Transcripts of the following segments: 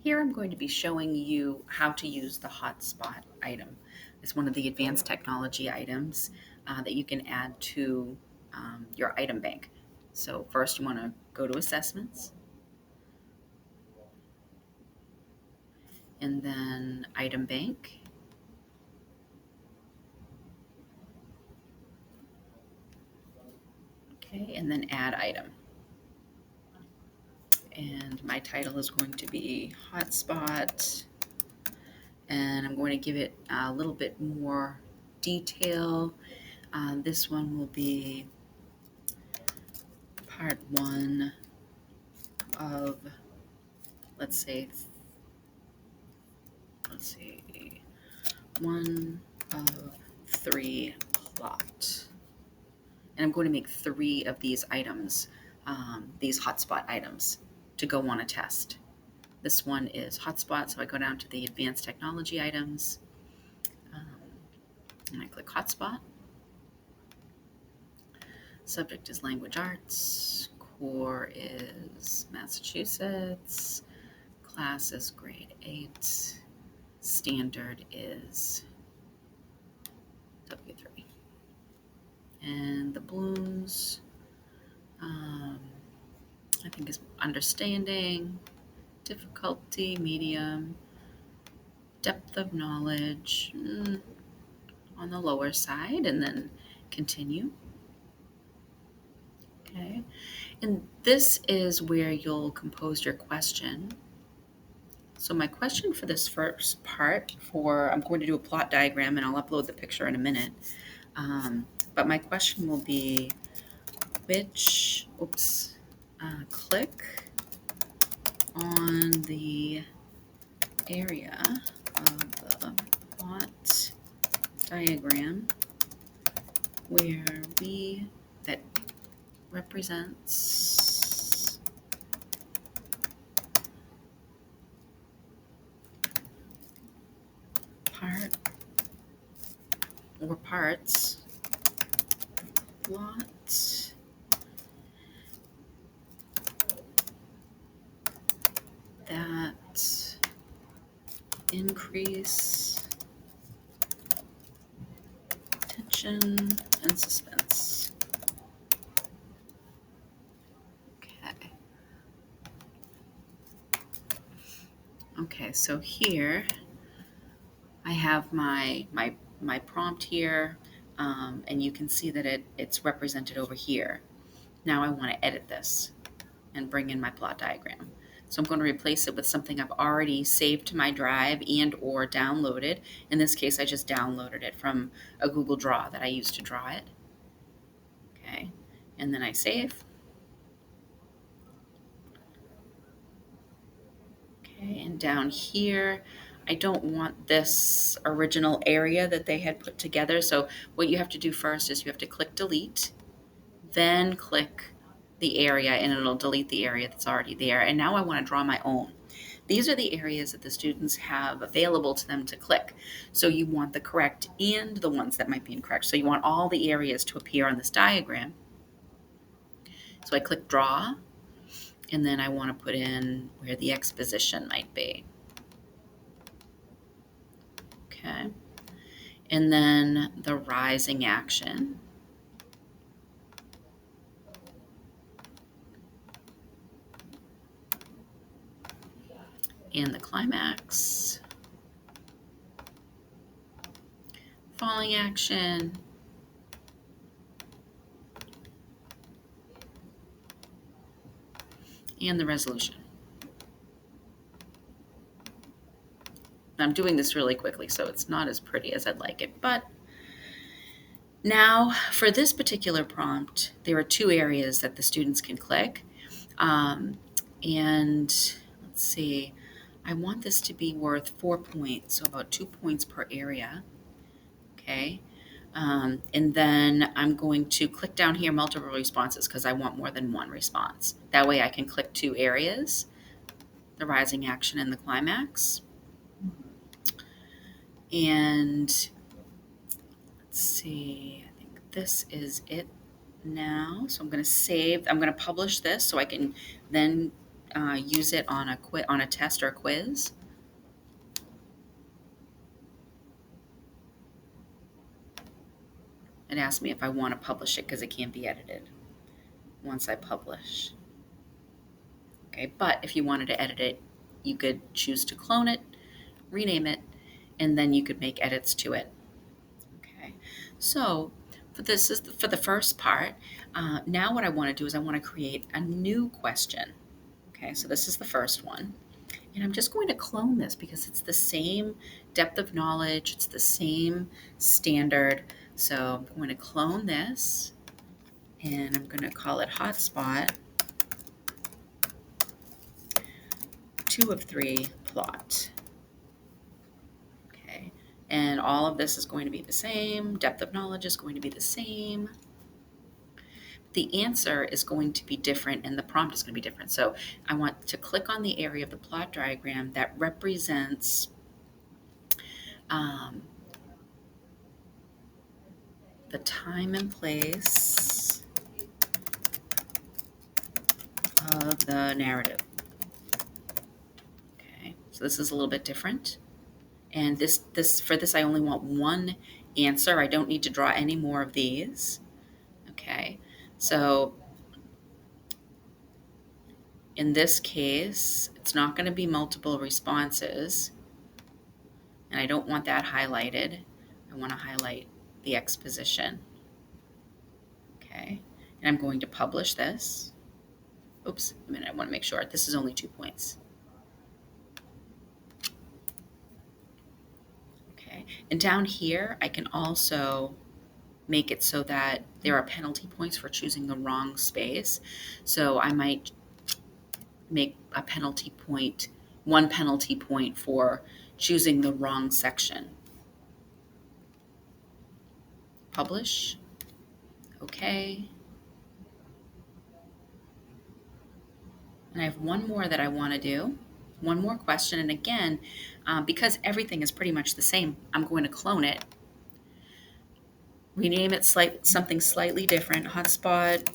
Here I'm going to be showing you how to use the Hotspot item. It's one of the advanced technology items that you can add to your item bank. So first you want to go to Assessments and then Item Bank. Okay, and then Add Item. And my title is going to be Hotspot, and I'm going to give it a little bit more detail. This one will be part one of, let's say, one of three plot. And I'm going to make three of these items, these hotspot items, to go on a test. This one is hotspot, so I go down to the advanced technology items, and I click hotspot. Subject is language arts, core is Massachusetts, class is grade 8, standard is W3. And the blooms, I think, is understanding, difficulty, medium, depth of knowledge on the lower side, and then continue. Okay, and this is where you'll compose your question. So my question for this first part, I'm going to do a plot diagram, and I'll upload the picture in a minute. But my question will be, click on the area of the plot diagram that represents part or parts plot that increase tension and suspense. Okay, so here I have my prompt here, and you can see that it's represented over here. Now I want to edit this and bring in my plot diagram. So I'm going to replace it with something I've already saved to my drive and or downloaded. In this case, I just downloaded it from a Google Draw that I used to draw it. Okay, and then I save. Okay, and down here, I don't want this original area that they had put together. So what you have to do first is you have to click delete, then click the area, and it'll delete the area that's already there. And now I want to draw my own. These are the areas that the students have available to them to click. So you want the correct and the ones that might be incorrect. So you want all the areas to appear on this diagram. So I click draw, and then I want to put in where the exposition might be. Okay. And then the rising action. And the climax. Falling action. And the resolution. I'm doing this really quickly, so it's not as pretty as I'd like it. But now for this particular prompt, there are two areas that the students can click. And let's see, I want this to be worth 4 points, so about 2 points per area. Okay. And then I'm going to click down here, multiple responses, because I want more than one response. That way I can click two areas, the rising action and the climax. And let's see, I think this is it now. So I'm going to save, I'm going to publish this so I can then use it on a test or quiz. It asks me if I want to publish it because it can't be edited once I publish. Okay, but if you wanted to edit it, you could choose to clone it, rename it, and then you could make edits to it. Okay, so for the first part. Now what I want to do is I want to create a new question. Okay, so this is the first one. And I'm just going to clone this because it's the same depth of knowledge, it's the same standard. So I'm going to clone this and I'm going to call it Hotspot 2 of 3 plot. Okay, and all of this is going to be the same. Depth of knowledge is going to be the same. The answer is going to be different and the prompt is going to be different. So I want to click on the area of the plot diagram that represents the time and place of the narrative. Okay, so this is a little bit different. And for this, I only want one answer. I don't need to draw any more of these. Okay, so in this case, it's not going to be multiple responses. And I don't want that highlighted. I want to highlight the exposition. Okay, and I'm going to publish this. Oops, a minute, I want to make sure. This is only 2 points. Okay, and down here, I can also make it so that there are penalty points for choosing the wrong space. So I might make a penalty point, 1 penalty point for choosing the wrong section. Publish. Okay. And I have one more that I want to do. One more question. And again, because everything is pretty much the same, I'm going to clone it. Rename it something slightly different. Hotspot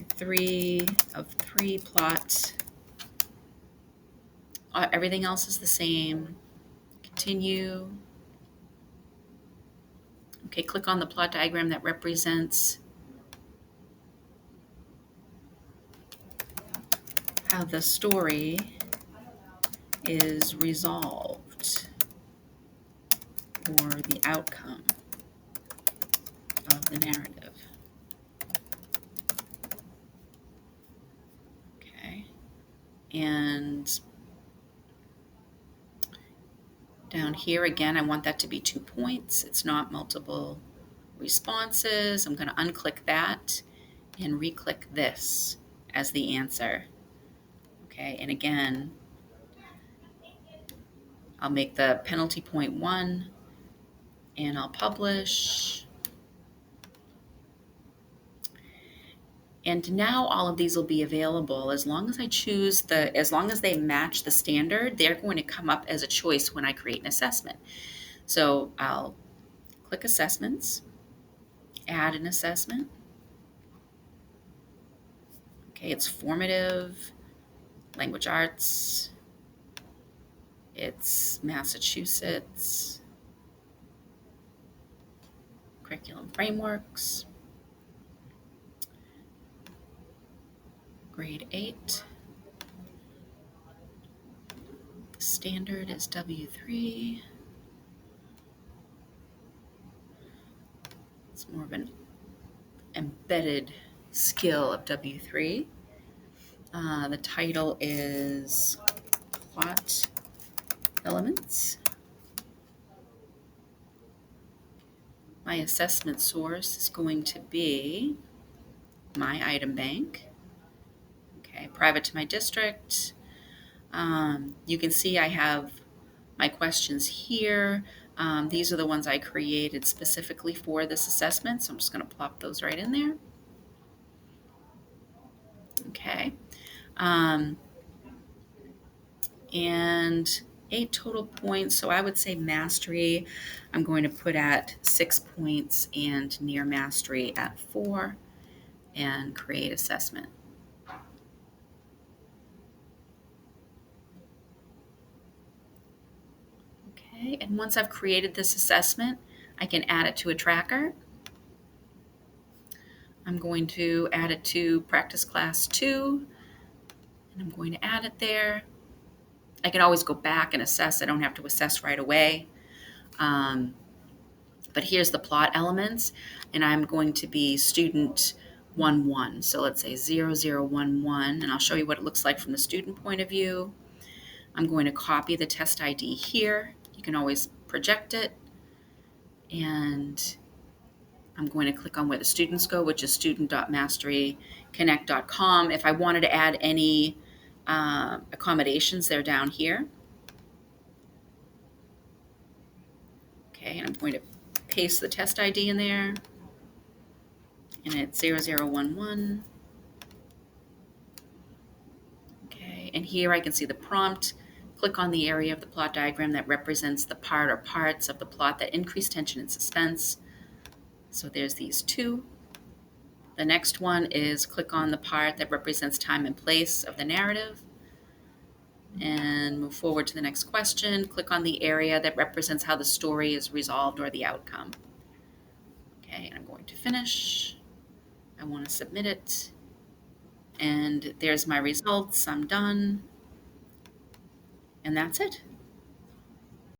3 of 3 plot. Everything else is the same. Continue. Okay, click on the plot diagram that represents how the story is resolved or the outcome of the narrative. Okay, and down here again, I want that to be 2 points. It's not multiple responses. I'm going to unclick that and re-click this as the answer. Okay, and again, I'll make the penalty point 1 and I'll publish. And now all of these will be available as long as I choose as long as they match the standard, they're going to come up as a choice when I create an assessment. So I'll click assessments, add an assessment. Okay, it's formative, language arts, it's Massachusetts, curriculum frameworks, grade 8. The standard is W3. It's more of an embedded skill of W3. The title is Plot Elements. My assessment source is going to be my item bank. Okay, private to my district. You can see I have my questions here. These are the ones I created specifically for this assessment, so I'm just going to plop those right in there. Okay. And 8 total points. So I would say mastery, I'm going to put at 6 points and near mastery at 4 and create assessment. Okay, and once I've created this assessment, I can add it to a tracker. I'm going to add it to practice class 2, and I'm going to add it there. I can always go back and assess. I don't have to assess right away. Um, but here's the plot elements, and I'm going to be student 1-1. So let's say 0011, and I'll show you what it looks like from the student point of view. I'm going to copy the test ID here. You can always project it, and I'm going to click on where the students go, which is student.masteryconnect.com. If I wanted to add any accommodations, they're down here. Okay, and I'm going to paste the test ID in there, and it's 0011. Okay, and here I can see the prompt. Click on the area of the plot diagram that represents the part or parts of the plot that increase tension and suspense. So there's these two. The next one is click on the part that represents time and place of the narrative, and move forward to the next question. Click on the area that represents how the story is resolved or the outcome. Okay, and I'm going to finish. I want to submit it. And there's my results. I'm done. And that's it.